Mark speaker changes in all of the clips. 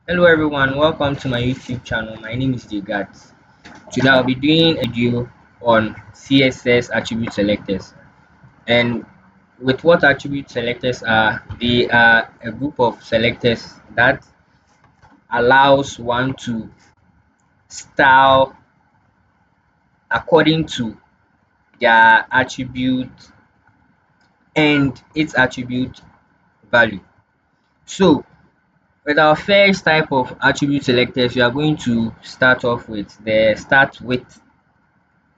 Speaker 1: Hello everyone, welcome to my YouTube channel. My name is Jigat. Today I'll be doing a video on CSS attribute selectors. And with what attribute selectors are, they are a group of selectors that allows one to style according to their attribute and its attribute value. So with our first type of attribute selectors, we are going to start off with the start with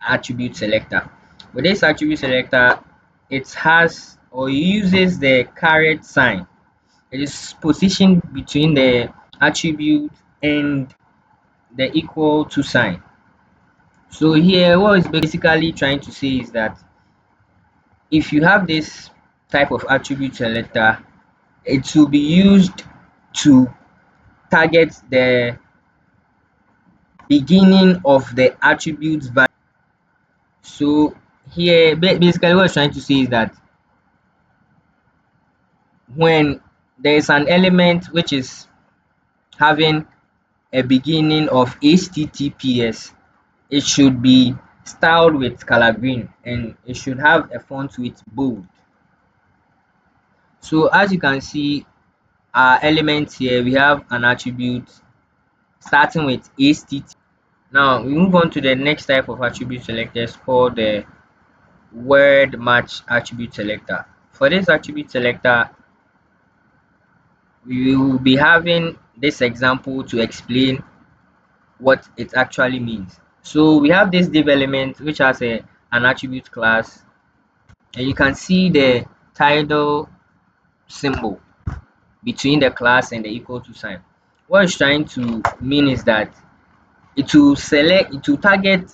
Speaker 1: attribute selector. With this attribute selector, it has or uses the caret sign. It is positioned between the attribute and the equal to sign. So here what it's basically trying to say is that if you have this type of attribute selector, it will be used to target the beginning of the attribute value. So here basically what it's trying to say is that when there is an element which is having a beginning of HTTPS, it should be styled with color green and it should have a font with bold. So as you can see, our elements here, we have an attribute starting with HTTP. Now we move on to the next type of attribute selectors called the word match attribute selector. For this attribute selector, we will be having this example to explain what it actually means. So we have this div element which has an attribute class, and you can see the title symbol between the class and the equal to sign. What it's trying to mean is that it will target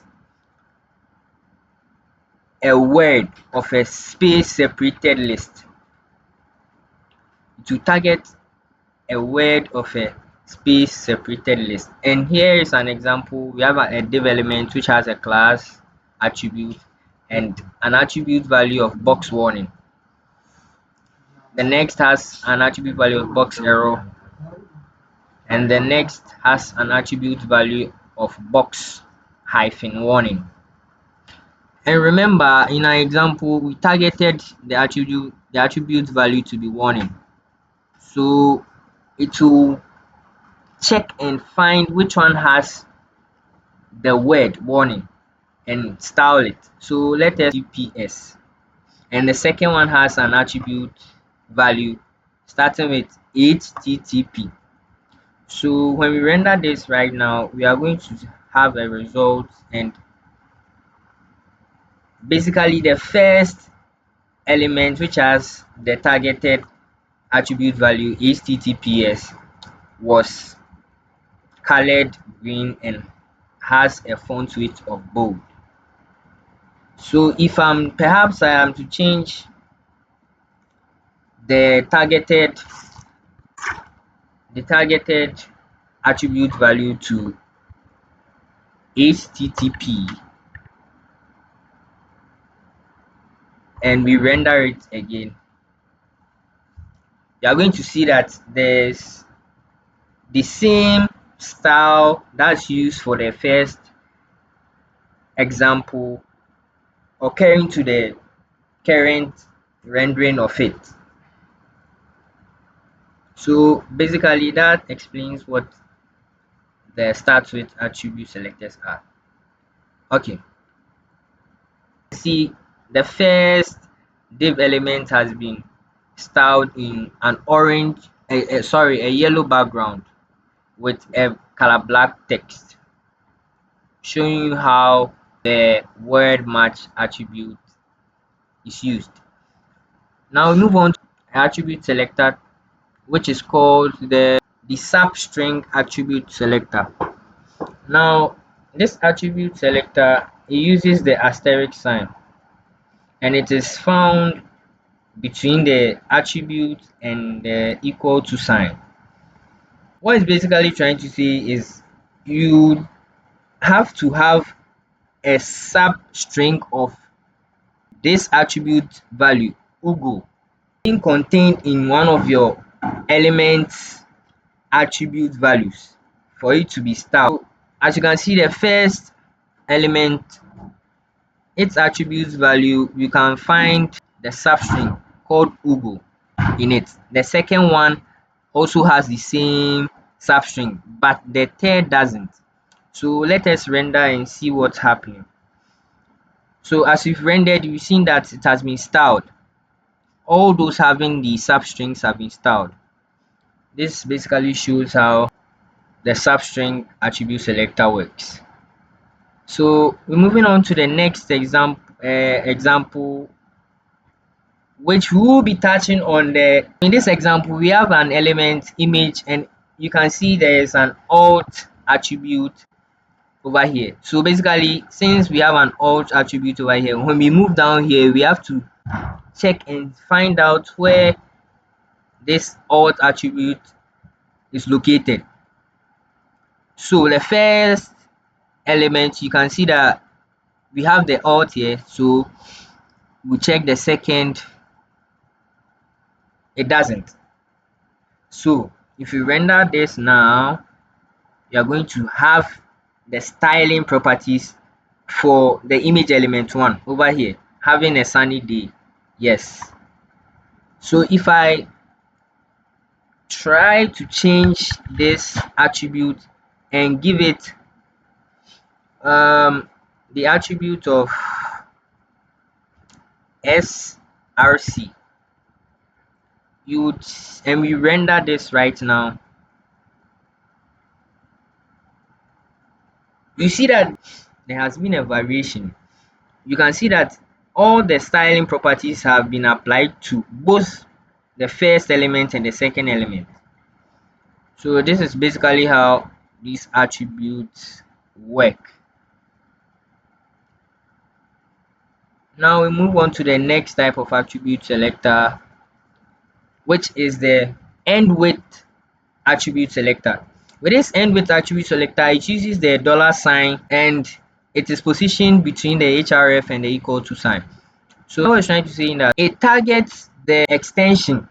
Speaker 1: a word of a space separated list. It will target a word of a space separated list. And here is an example. We have a div element which has a class attribute and an attribute value of box warning. The next has an attribute value of box error, and the next has an attribute value of box hyphen warning. And remember, in our example, we targeted the attribute value to be warning. So it will check and find which one has the word warning and style it. So let us ps, and the second one has an attribute value starting with http. So when we render this right now, we are going to have a result, and basically the first element which has the targeted attribute value https was colored green and has a font width of bold. So if perhaps I am to change the targeted attribute value to http and we render it again, you are going to see that there's the same style that's used for the first example occurring to the current rendering of it. So basically that explains what the start with attribute selectors are. Okay, see, the first div element has been styled in an a yellow background with a color black text, showing you how the word match attribute is used. Now we move on to attribute selector, which is called the substring attribute selector. Now this attribute selector, it uses the asterisk sign, and it is found between the attribute and the equal to sign. What it's basically trying to say is you have to have a substring of this attribute value ugo being contained in one of your elements attribute values for it to be styled. So, as you can see, the first element, its attributes value, you can find the substring called Ugo in it. The second one also has the same substring, but the third doesn't. So let us render and see what's happening. So as we've rendered, you've seen that it has been styled. All those having the substrings have been styled. This basically shows how the substring attribute selector works. So we're moving on to the next example, which we will be touching on in this example. We have an element image, and you can see there is an alt attribute over here. So basically, since we have an alt attribute over here, when we move down here, we have to check and find out where this alt attribute is located. So the first element, you can see that we have the alt here, so we check the second, it doesn't. So if you render this now, you are going to have the styling properties for the image element 1 over here, having a sunny day. Yes. So if I try to change this attribute and give it the attribute of src, and we render this right now, you see that there has been a variation. You can see that all the styling properties have been applied to both the first element and the second element. So this is basically how these attributes work. Now we move on to the next type of attribute selector, which is the end width attribute selector. With this end width attribute selector, it uses the $sign and it is positioned between the href and the equal to sign. So what I was trying to say is that it targets the extension,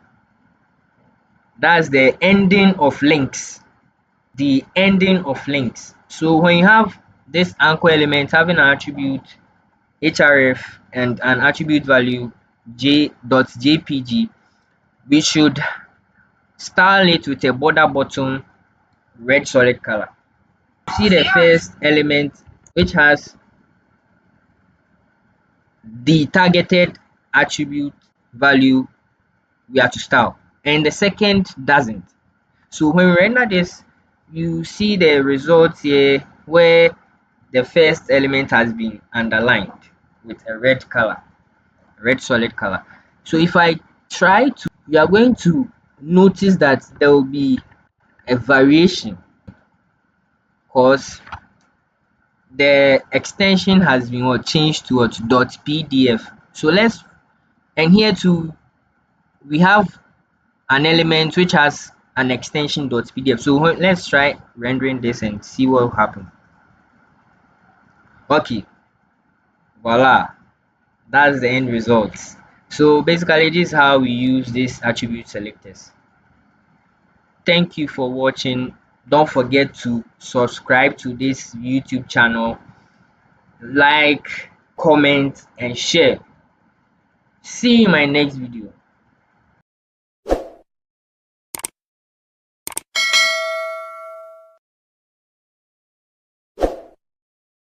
Speaker 1: that's the ending of links. The ending of links. So when you have this anchor element having an attribute href and an attribute value j.jpg, we should style it with a border button red solid color. See the first element, which has the targeted attribute value we are to style, and the second doesn't. So when we render this, you see the results here where the first element has been underlined with a red color, red solid color. So if I try to, you are going to notice that there will be a variation because the extension has been changed to .pdf. So let's, and here too we have an element which has an extension .pdf. So let's try rendering this and see what will happen. Okay, voila, that's the end result. So basically this is how we use these attribute selectors. Thank you for watching. Don't forget to subscribe to this YouTube channel, like, comment and share. See you in my next video.